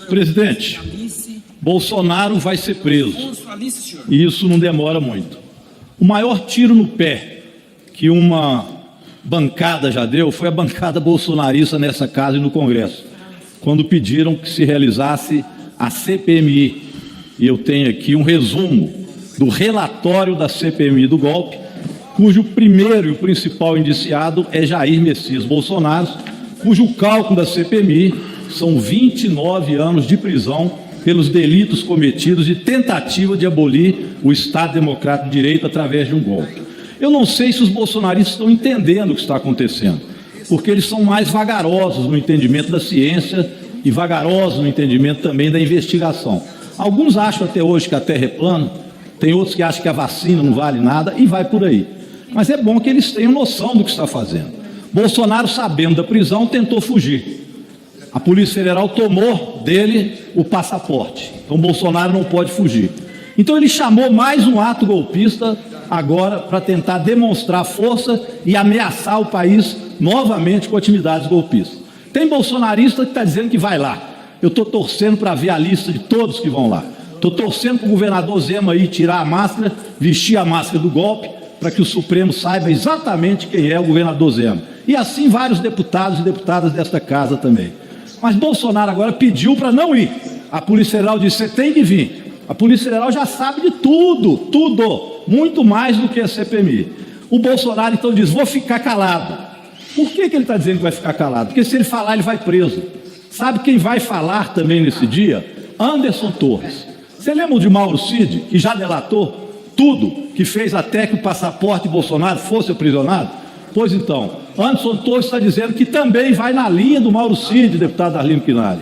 Presidente, Bolsonaro vai ser preso, e isso não demora muito. O maior tiro no pé que uma bancada já deu foi a bancada bolsonarista nessa casa e no Congresso, quando pediram que se realizasse a CPMI. E eu tenho aqui um resumo do relatório da CPMI do golpe, cujo primeiro e o principal indiciado é Jair Messias Bolsonaro, cujo cálculo da CPMI são 29 anos de prisão pelos delitos cometidos de tentativa de abolir o Estado Democrático de Direito através de um golpe. Eu não sei se os bolsonaristas estão entendendo o que está acontecendo, porque eles são mais vagarosos no entendimento da ciência e vagarosos no entendimento também da investigação. Alguns acham até hoje que a Terra é plana, tem outros que acham que a vacina não vale nada e vai por aí. Mas é bom que eles tenham noção do que está fazendo. Bolsonaro, sabendo da prisão, tentou fugir. A Polícia Federal tomou dele o passaporte. Então Bolsonaro não pode fugir. Então ele chamou mais um ato golpista agora para tentar demonstrar força e ameaçar o país novamente com atividades golpistas. Tem bolsonarista que está dizendo que vai lá. Eu estou torcendo para ver a lista de todos que vão lá. Estou torcendo para o governador Zema aí tirar a máscara, vestir a máscara do golpe, para que o Supremo saiba exatamente quem é o governador Zema. E assim vários deputados e deputadas desta casa também. Mas Bolsonaro agora pediu para não ir. A Polícia Federal disse, você tem que vir. A Polícia Federal já sabe de tudo, muito mais do que a CPMI. O Bolsonaro então diz, vou ficar calado. Por que ele está dizendo que vai ficar calado? Porque se ele falar, ele vai preso. Sabe quem vai falar também nesse dia? Anderson Torres. Você lembra de Mauro Cid, que já delatou tudo, que fez até que o passaporte de Bolsonaro fosse aprisionado? Pois então, Anderson Torres está dizendo que também vai na linha do Mauro Cid, deputado Arlindo Quinalha.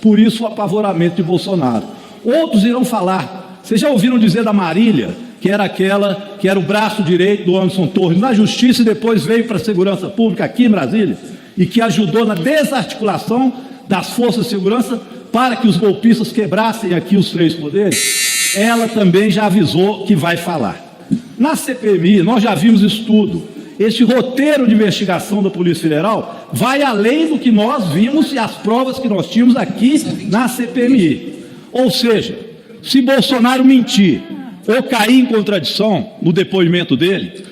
Por isso o apavoramento de Bolsonaro. Outros irão falar. Vocês já ouviram dizer da Marília, que era aquela que era o braço direito do Anderson Torres na Justiça e depois veio para a Segurança Pública aqui em Brasília e que ajudou na desarticulação das forças de segurança para que os golpistas quebrassem aqui os três poderes? Ela também já avisou que vai falar. Na CPMI, nós já vimos isso tudo. Este roteiro de investigação da Polícia Federal vai além do que nós vimos e as provas que nós tínhamos aqui na CPMI. Ou seja, se Bolsonaro mentir ou cair em contradição no depoimento dele,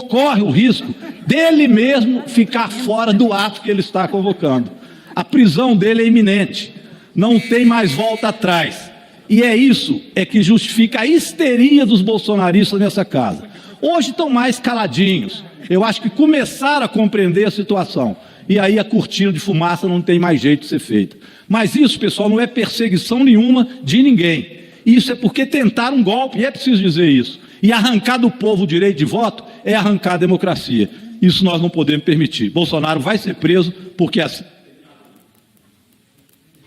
corre o risco dele mesmo ficar fora do ato que ele está convocando. A prisão dele é iminente, não tem mais volta atrás. E é isso que justifica a histeria dos bolsonaristas nessa casa. Hoje estão mais caladinhos. Eu acho que começaram a compreender a situação. E aí a cortina de fumaça não tem mais jeito de ser feita. Mas isso, pessoal, não é perseguição nenhuma de ninguém. Isso é porque tentaram um golpe, e é preciso dizer isso. E arrancar do povo o direito de voto é arrancar a democracia. Isso nós não podemos permitir. Bolsonaro vai ser preso porque assim...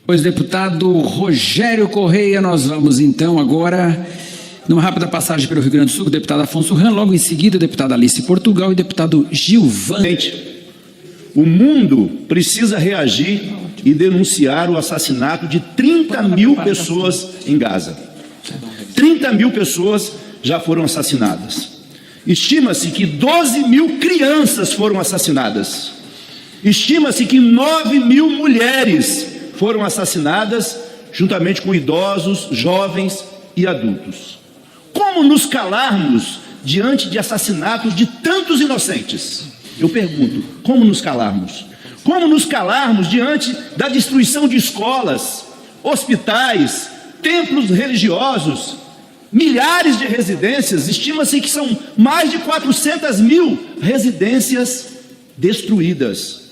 Pois, deputado Rogério Correia, nós vamos então agora, numa rápida passagem pelo Rio Grande do Sul, o deputado Afonso Ram, logo em seguida, o deputado Alice Portugal e o deputado Gilvan. O mundo precisa reagir e denunciar o assassinato de 30 mil pessoas em Gaza. 30 mil pessoas já foram assassinadas. Estima-se que 12 mil crianças foram assassinadas. Estima-se que 9 mil mulheres foram assassinadas, juntamente com idosos, jovens e adultos. Como nos calarmos diante de assassinatos de tantos inocentes? Eu pergunto, como nos calarmos? Como nos calarmos diante da destruição de escolas, hospitais, templos religiosos, milhares de residências? Estima-se que são mais de 400 mil residências destruídas.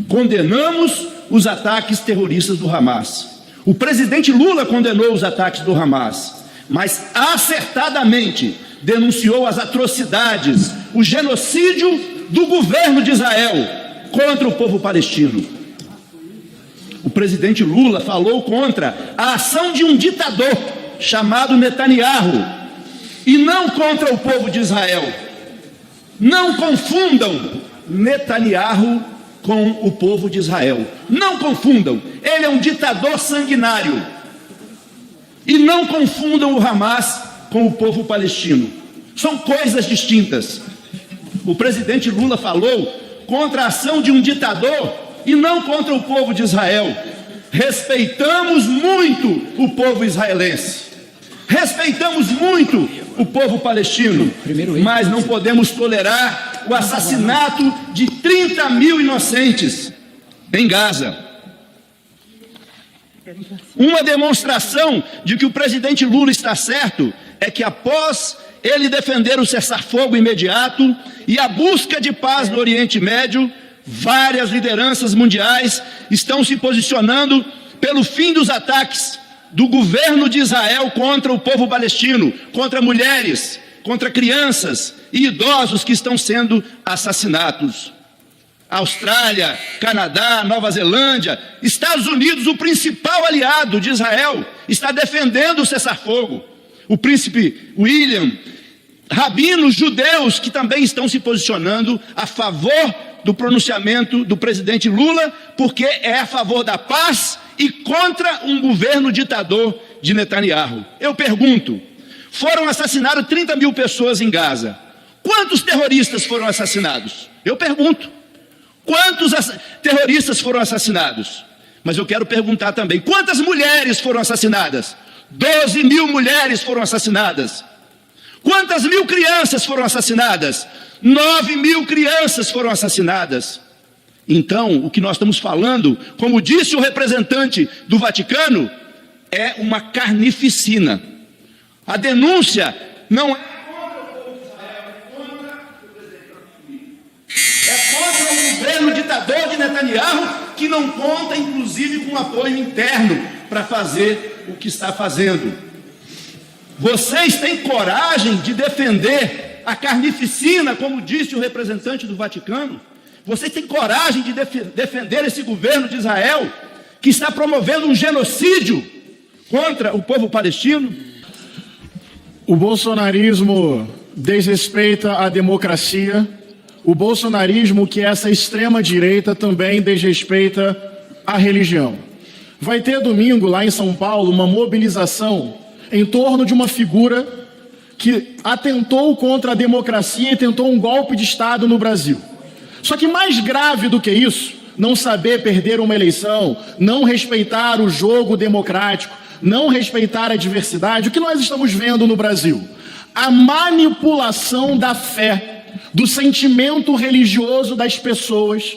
Condenamos os ataques terroristas do Hamas. O presidente Lula condenou os ataques do Hamas, mas acertadamente denunciou as atrocidades, o genocídio do governo de Israel contra o povo palestino. O presidente Lula falou contra a ação de um ditador chamado Netanyahu e não contra o povo de Israel. Não confundam Netanyahu com o povo de Israel. Não confundam. Ele é um ditador sanguinário. E não confundam o Hamas com o povo palestino. São coisas distintas. O presidente Lula falou contra a ação de um ditador e não contra o povo de Israel. respeitamos muito o povo israelense, respeitamos muito o povo palestino, mas não podemos tolerar o assassinato de 30 mil inocentes em Gaza. Uma demonstração de que o presidente Lula está certo é que, após ele defender o cessar-fogo imediato e a busca de paz no Oriente Médio, várias lideranças mundiais estão se posicionando pelo fim dos ataques do governo de Israel contra o povo palestino, contra mulheres, contra crianças e idosos que estão sendo assassinados. Austrália, Canadá, Nova Zelândia, Estados Unidos, o principal aliado de Israel, está defendendo o cessar-fogo. O príncipe William, rabinos judeus que também estão se posicionando a favor do pronunciamento do presidente Lula, porque é a favor da paz e contra um governo ditador de Netanyahu. Eu pergunto, foram assassinadas 30 mil pessoas em Gaza. Quantos terroristas foram assassinados? Eu pergunto, quantos terroristas foram assassinados? Mas eu quero perguntar também, quantas mulheres foram assassinadas? 12 mil mulheres foram assassinadas. Quantas mil crianças foram assassinadas? 9 mil crianças foram assassinadas. Então, o que nós estamos falando, como disse o representante do Vaticano, é uma carnificina. A denúncia não é contra o povo de Israel, é contra o presidente. É contra o governo ditador de Netanyahu, que não conta, inclusive, com apoio interno para fazer o que está fazendo. Vocês têm coragem de defender a carnificina, como disse o representante do Vaticano? Vocês têm coragem de defender esse governo de Israel, que está promovendo um genocídio contra o povo palestino? O bolsonarismo desrespeita a democracia. O bolsonarismo, que é essa extrema-direita, também desrespeita a religião. Vai ter domingo, lá em São Paulo, uma mobilização em torno de uma figura que atentou contra a democracia e tentou um golpe de Estado no Brasil. Só que mais grave do que isso, não saber perder uma eleição, não respeitar o jogo democrático, não respeitar a diversidade, o que nós estamos vendo no Brasil? A manipulação da fé, do sentimento religioso das pessoas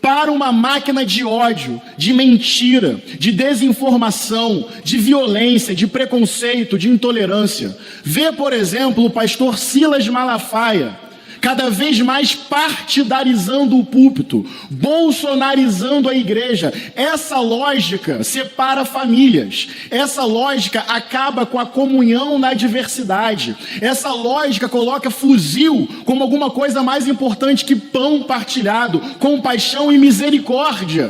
para uma máquina de ódio, de mentira, de desinformação, de violência, de preconceito, de intolerância. Vê, por exemplo, o pastor Silas Malafaia, cada vez mais partidarizando o púlpito, bolsonarizando a igreja. Essa lógica separa famílias, essa lógica acaba com a comunhão na diversidade, essa lógica coloca fuzil como alguma coisa mais importante que pão partilhado, compaixão e misericórdia.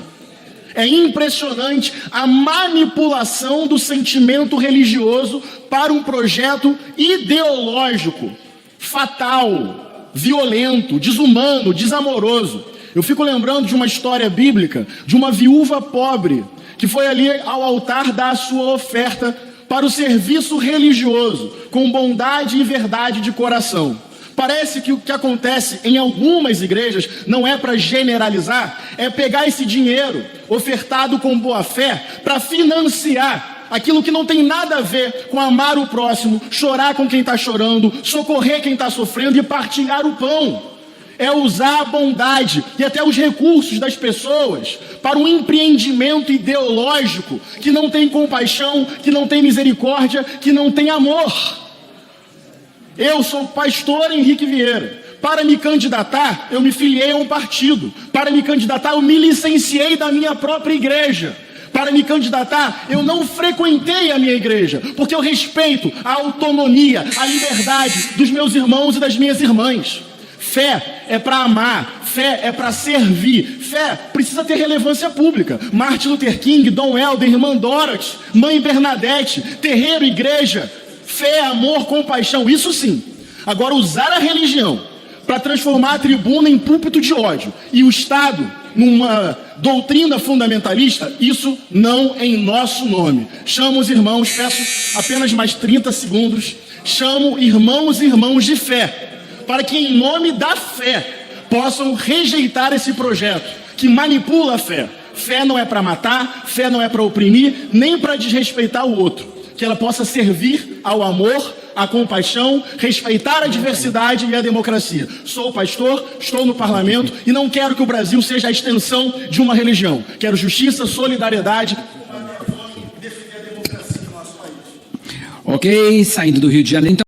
É impressionante a manipulação do sentimento religioso para um projeto ideológico, fatal, violento, desumano, desamoroso. Eu fico lembrando de uma história bíblica de uma viúva pobre que foi ali ao altar dar a sua oferta para o serviço religioso, com bondade e verdade de coração. Parece que o que acontece em algumas igrejas, não é para generalizar, é pegar esse dinheiro ofertado com boa fé para financiar aquilo que não tem nada a ver com amar o próximo, chorar com quem está chorando, socorrer quem está sofrendo e partilhar o pão. É usar a bondade e até os recursos das pessoas para um empreendimento ideológico que não tem compaixão, que não tem misericórdia, que não tem amor. Eu sou o pastor Henrique Vieira. Para me candidatar, eu me filiei a um partido. Para me candidatar, eu me licenciei da minha própria igreja. Para me candidatar, eu não frequentei a minha igreja, porque eu respeito a autonomia, a liberdade dos meus irmãos e das minhas irmãs. Fé é para amar, fé é para servir, fé precisa ter relevância pública. Martin Luther King, Dom Helder, Irmã Dorothy, Mãe Bernadette, terreiro, igreja, fé, amor, compaixão, isso sim. Agora, usar a religião para transformar a tribuna em púlpito de ódio e o Estado numa doutrina fundamentalista, isso não em nosso nome. Chamo os irmãos, peço apenas mais 30 segundos, chamo irmãos e irmãos de fé, para que em nome da fé possam rejeitar esse projeto que manipula a fé. Fé não é para matar, fé não é para oprimir, nem para desrespeitar o outro. Que ela possa servir ao amor, à compaixão, respeitar a diversidade e a democracia. Sou pastor, estou no parlamento e não quero que o Brasil seja a extensão de uma religião. Quero justiça, solidariedade. Ok, saindo do Rio de Janeiro. Então,